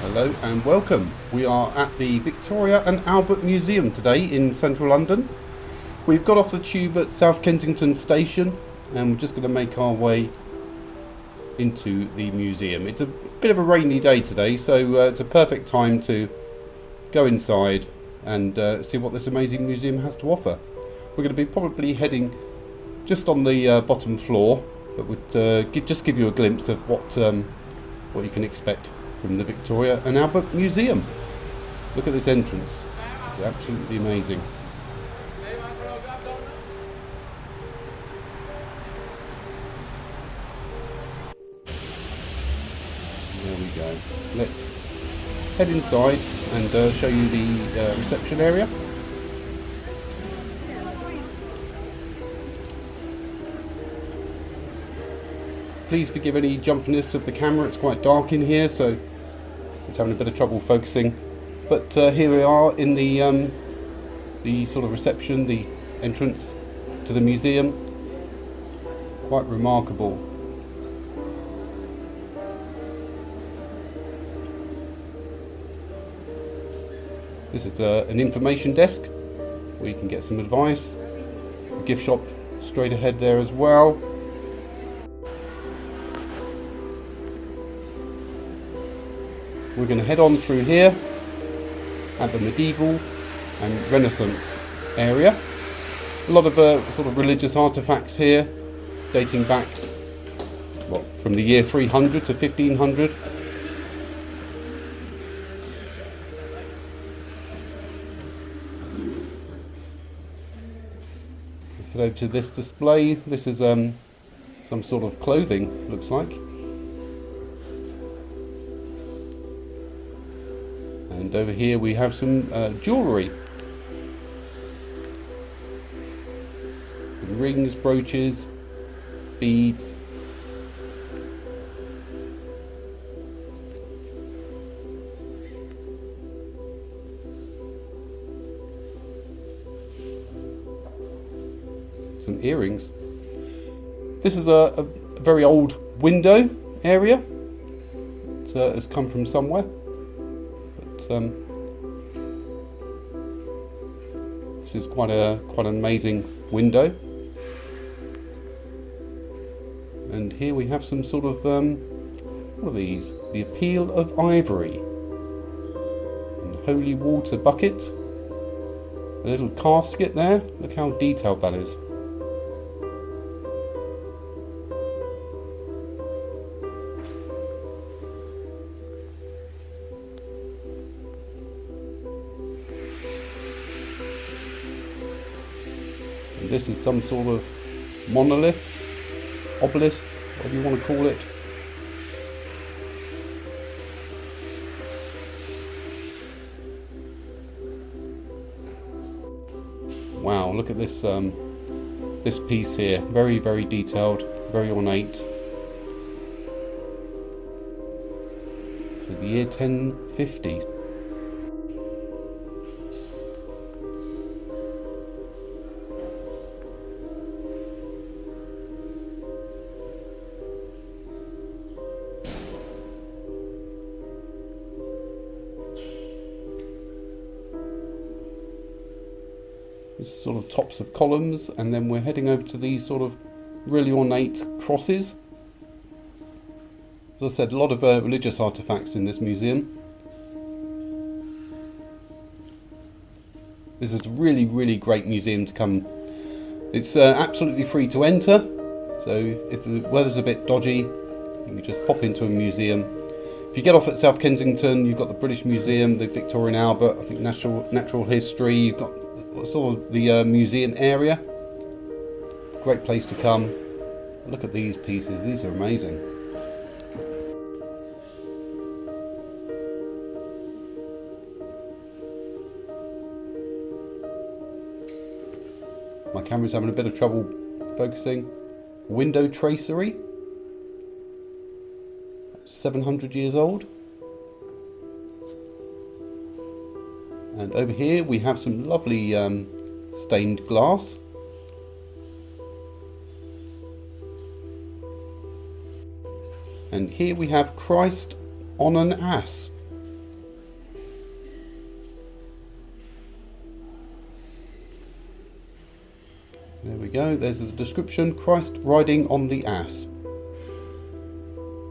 Hello and welcome. We are at the Victoria and Albert Museum today in central London. We've got off the tube at South Kensington Station and we're just going to make our way into the museum. It's a bit of a rainy day today, so it's a perfect time to go inside and see what this amazing museum has to offer. We're going to be probably heading just on the bottom floor, but would just give you a glimpse of what you can expect from the Victoria and Albert Museum. Look at this entrance, it's absolutely amazing. There we go. Let's head inside and show you the reception area. Please forgive any jumpiness of the camera, it's quite dark in here, so it's having a bit of trouble focusing. But here we are in the sort of reception, the entrance to the museum. Quite remarkable. This is an information desk where you can get some advice. A gift shop straight ahead there as well. We're going to head on through here at the medieval and Renaissance area. A lot of sort of religious artifacts here, dating back from the year 300 to 1500. Head over to this display. This is some sort of clothing, looks like. And over here we have some jewellery. Some rings, brooches, beads. Some earrings. This is a very old window area. It has come from somewhere. This is quite an amazing window, and here we have some sort of what are these? The Appeal of Ivory, and holy water bucket, a little casket there. Look how detailed that is. This is some sort of monolith, obelisk, whatever you want to call it. Wow, look at this this piece here. Very, very detailed, very ornate. So the year 1050. Sort of tops of columns, and then we're heading over to these sort of really ornate crosses. As I said, a lot of religious artifacts in this museum. This is a really, really great museum to come. It's absolutely free to enter, so if the weather's a bit dodgy, you can just pop into a museum. If you get off at South Kensington, you've got the British Museum, the Victoria and Albert, I think Natural History, you've got sort of the museum area. Great place to come. Look at these pieces, these are amazing. My camera's having a bit of trouble focusing. Window tracery, 700 years old. And over here we have some lovely stained glass. And here we have Christ on an ass. There we go, there's the description, Christ riding on the ass.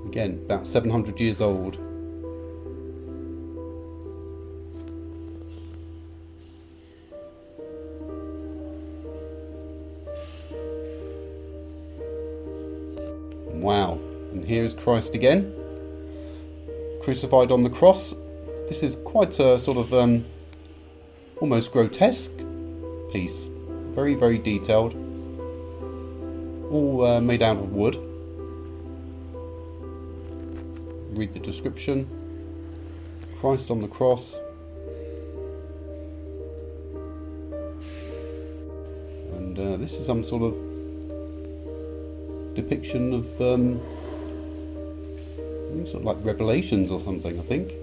Again, about 700 years old. Wow, and here is Christ again, crucified on the cross. This is quite a sort of almost grotesque piece. Very, very detailed. All made out of wood. Read the description. Christ on the cross. And this is some sort of depiction of I think sort of like Revelations or something, I think.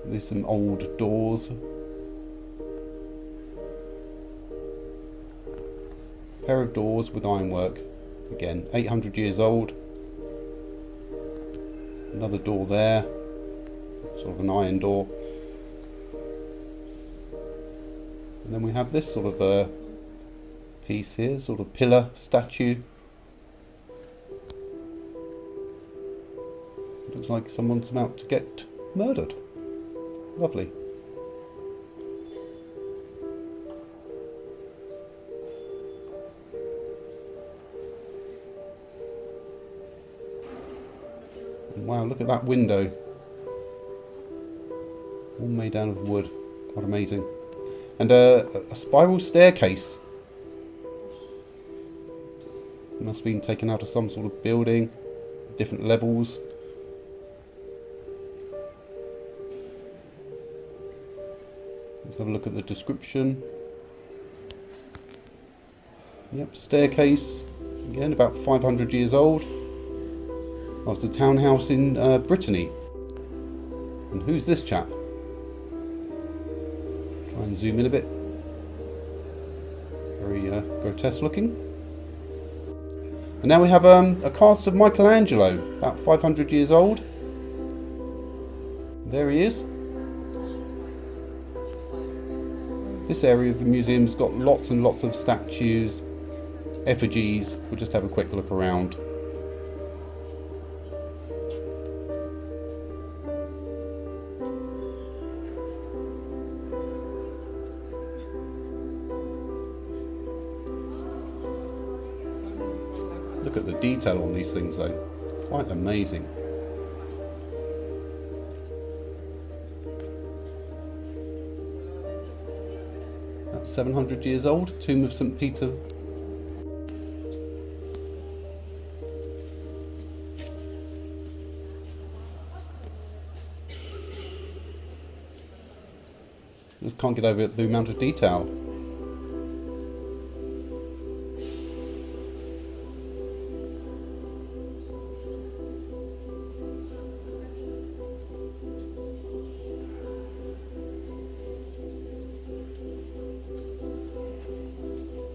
There's some old doors. Pair of doors with ironwork. Again, 800 years old. Another door there. Sort of an iron door. And then we have this sort of a piece here, sort of pillar statue. Looks like someone's about to get murdered. Lovely. And wow, look at that window. All made out of wood. Quite amazing. And a spiral staircase. It must have been taken out of some sort of building. Different levels. Let's have a look at the description. Yep, staircase. Again, about 500 years old. Oh, it's a townhouse in Brittany. And who's this chap? Try and zoom in a bit. Very grotesque looking. And now we have a cast of Michelangelo, about 500 years old. There he is. This area of the museum's got lots and lots of statues, effigies. We'll just have a quick look around. Look at the detail on these things though, quite amazing. About 700 years old, tomb of St. Peter. Just can't get over the amount of detail.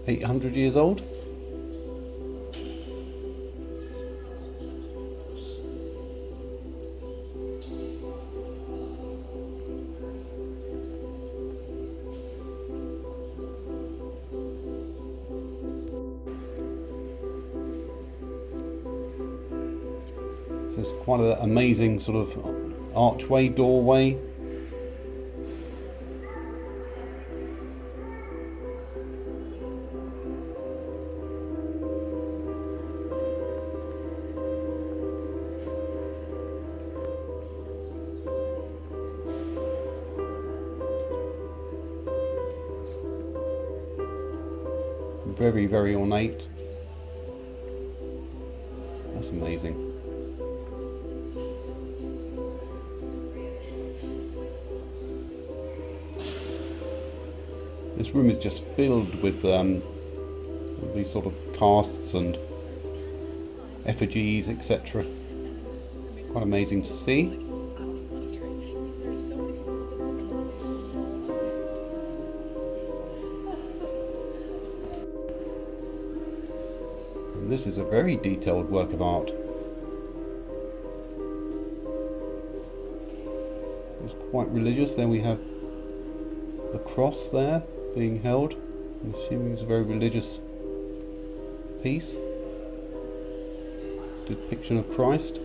$800 years old. So it's quite an amazing sort of archway, doorway. Very, very ornate. That's amazing. This room is just filled with these sort of casts and effigies, etc. Quite amazing to see. This is a very detailed work of art. It's quite religious. Then we have the cross there being held. I'm assuming it's a very religious piece. Depiction of Christ.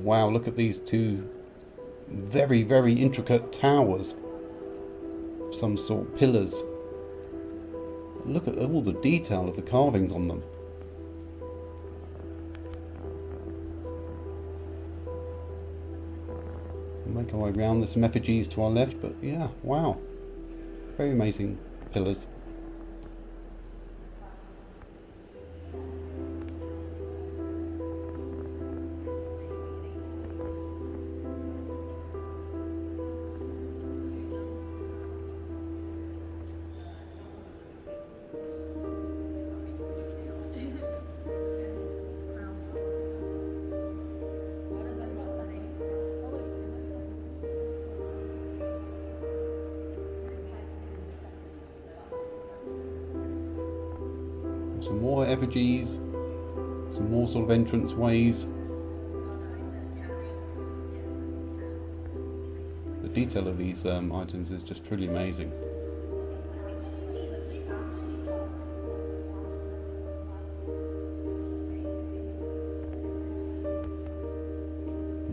Wow, look at these two very, very intricate towers. Some sort of pillars. Look at all the detail of the carvings on them. We'll make our way around. There's some effigies to our left, but yeah, wow. Very amazing pillars. Some more effigies, some more sort of entrance ways. The detail of these items is just truly amazing.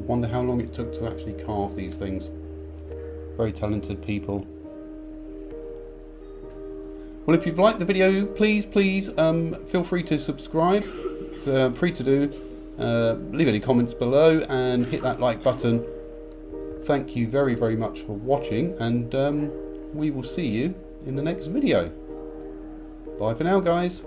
Wonder how long it took to actually carve these things. Very talented people. Well, if you've liked the video, please feel free to subscribe. It's free to do. Leave any comments below and hit that like button. Thank you very, very much for watching, and we will see you in the next video. Bye for now, guys.